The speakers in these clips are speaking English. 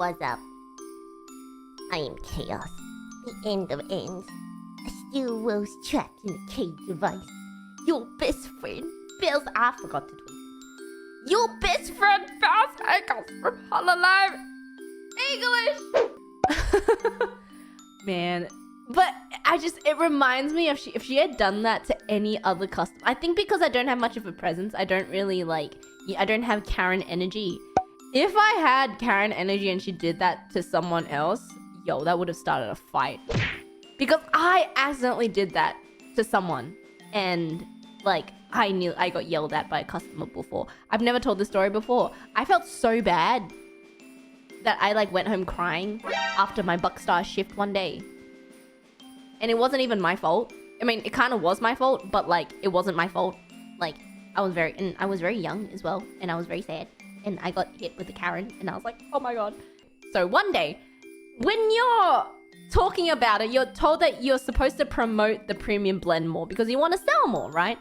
What's up? I am Chaos, the end of ends. A still rose trapped in a cage of ice. Your best friend, Baelz. I forgot to tweet. Your best friend, Baelz Hakos from hololive English. Man, but it reminds me of if she had done that to any other customer. I think because I don't have much of a presence, I don't really I don't have Karen energy. If I had Karen energy and she did that to someone else, yo, that would have started a fight. Because I accidentally did that to someone and I got yelled at by a customer before. I've never told this story before. I felt so bad that I went home crying after my Buckstar shift one day. And it wasn't even my fault. I mean, it kind of was my fault, but it wasn't my fault. I was very young as well, and I was very sad. And I got hit with a Karen, and I was like, oh my god. So one day, when you're talking about it, you're told that you're supposed to promote the premium blend more because you want to sell more, right?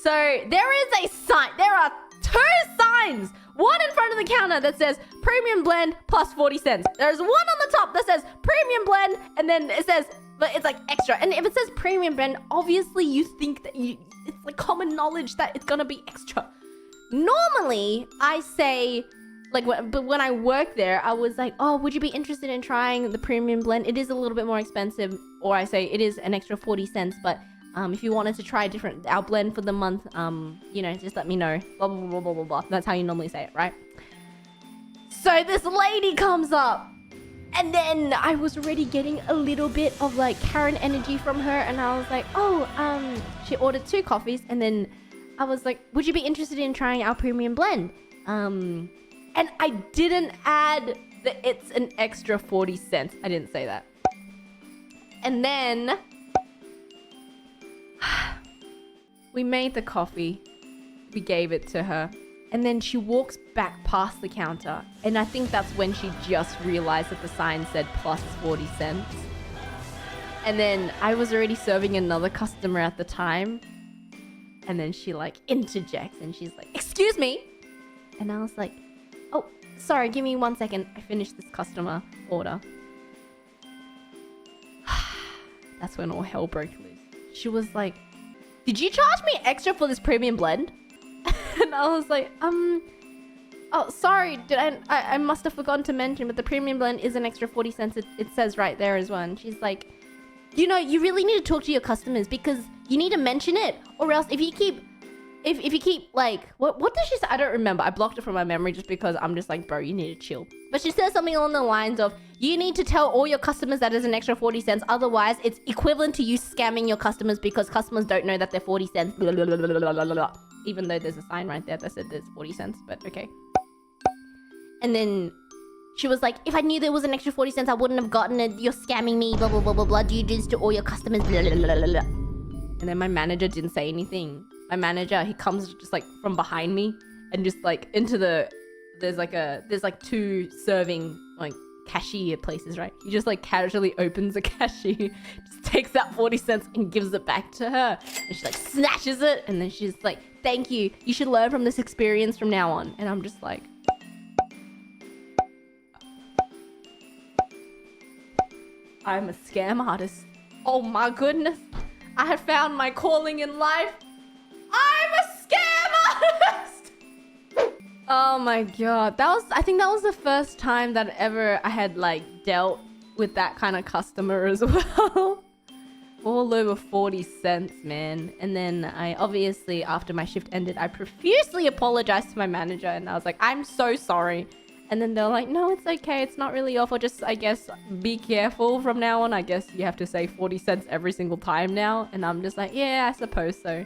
So there is a sign. There are 2 signs. One in front of the counter that says premium blend plus 40 cents. There's one on the top that says premium blend, and then it says, but it's extra. And if it says premium blend, obviously you think that it's common knowledge that it's gonna be extra. Normally, I say, but when I worked there, I was like, oh, would you be interested in trying the premium blend? It is a little bit more expensive. Or I say it is an extra 40 cents, but if you wanted to try our blend for the month, just let me know. Blah, blah, blah, blah, blah, blah. That's how you normally say it, right? So this lady comes up. And then I was already getting a little bit of Karen energy from her. And I was like, oh, she ordered 2 coffees. And then I was like, would you be interested in trying our premium blend? And I didn't add that it's an extra 40 cents. I didn't say that. And then we made the coffee. We gave it to her. And then she walks back past the counter. And I think that's when she just realized that the sign said plus 40 cents. And then I was already serving another customer at the time. And then she interjects and she's like, excuse me. And I was like, oh, sorry, give me 1 second. I finished this customer order. That's when all hell broke loose. She was like, did you charge me extra for this premium blend? And I was like, oh, sorry, I must have forgotten to mention, but the premium blend is an extra 40 cents. It says right there as well. And she's like, you really need to talk to your customers because you need to mention it, or else if you keep what does she say? I don't remember. I blocked it from my memory just because I'm just like, bro, you need to chill. But she says something along the lines of, you need to tell all your customers that is an extra 40 cents. Otherwise, it's equivalent to you scamming your customers because customers don't know that they're 40 cents. Blah, blah, blah, blah, blah, blah, blah. Even though there's a sign right there that said there's 40 cents, but okay. And then she was like, if I knew there was an extra 40 cents, I wouldn't have gotten it. You're scamming me, blah, blah, blah, blah, blah. Do you do this to all your customers? Blah, blah, blah, blah, blah. And then my manager didn't say anything. My manager, he comes just from behind me and just into there's 2 serving cashier places, right? He just casually opens a cashier, just takes that 40 cents and gives it back to her. And she snatches it and then she's like, thank you. You should learn from this experience from now on. And I'm just like, I'm a scam artist. Oh my goodness. I had found my calling in life. I'm a scam artist! Oh my god. I think that was the first time that ever I had dealt with that kind of customer as well. All over 40 cents, man. And then I obviously, after my shift ended, I profusely apologized to my manager and I was like, I'm so sorry. And then they're like, no, it's okay. It's not really your fault. Just, I guess, be careful from now on. I guess you have to say 40 cents every single time now. And I'm just like, yeah, I suppose so.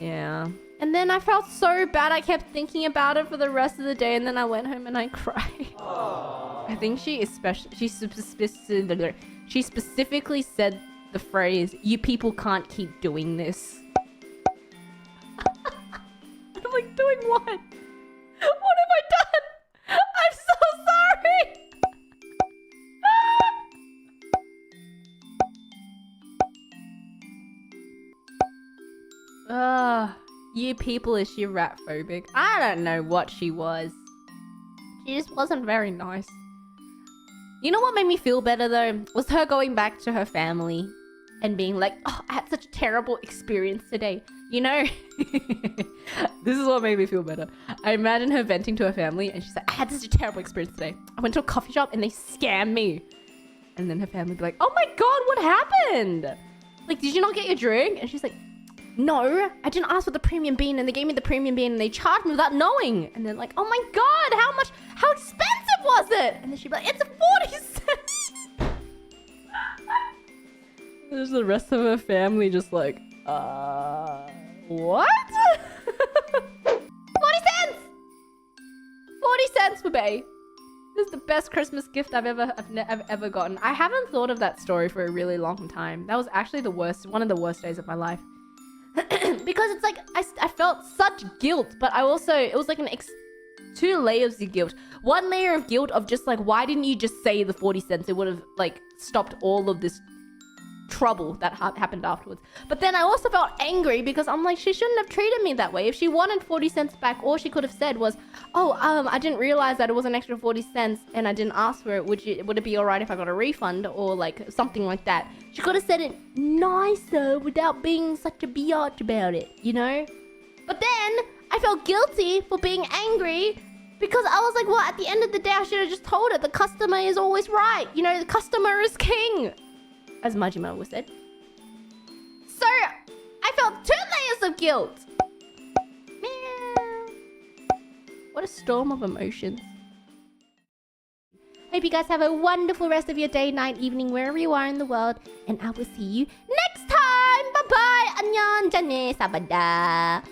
Yeah. And then I felt so bad. I kept thinking about it for the rest of the day. And then I went home and I cried. I think she specifically said the phrase, you people can't keep doing this. I'm like, doing what? What have I done? I'm so sorry. You people, is she rat phobic? I don't know what she was. She just wasn't very nice. You know what made me feel better though? Was her going back to her family and being like, oh, I had such a terrible experience today. You know, this is what made me feel better. I imagine her venting to her family and she's like, I had such a terrible experience today. I went to a coffee shop and they scammed me. And then her family would be like, oh my God, what happened? Like, did you not get your drink? And she's like, no, I didn't ask for the premium bean and they gave me the premium bean and they charged me without knowing. And they're like, oh my God, how expensive was it? And then she'd be like, it's 40 cents. There's the rest of her family just like, what? 40 cents! 40 cents for Bae. This is the best Christmas gift I've ever gotten. I haven't thought of that story for a really long time. That was actually one of the worst days of my life. Because it's like, I felt such guilt, but it was like two layers of guilt. One layer of guilt of just like, why didn't you just say the 40 cents? It would have like stopped all of this trouble that happened afterwards. But then I also felt angry because I'm like, she shouldn't have treated me that way. If she wanted 40 cents back, all she could have said was, oh, I didn't realize that it was an extra 40 cents and I didn't ask for it. Would it be all right if I got a refund or like something like that? She could have said it nicer without being such a biatch about it, you know? But then I felt guilty for being angry because I was like, well, at the end of the day, I should have just told her the customer is always right. You know, the customer is king, as Majima was said. So I felt 2 layers of guilt. What a storm of emotions. Hope you guys have a wonderful rest of your day, night, evening, wherever you are in the world. And I will see you next time. Bye-bye. 안녕. 짠네. 사바다.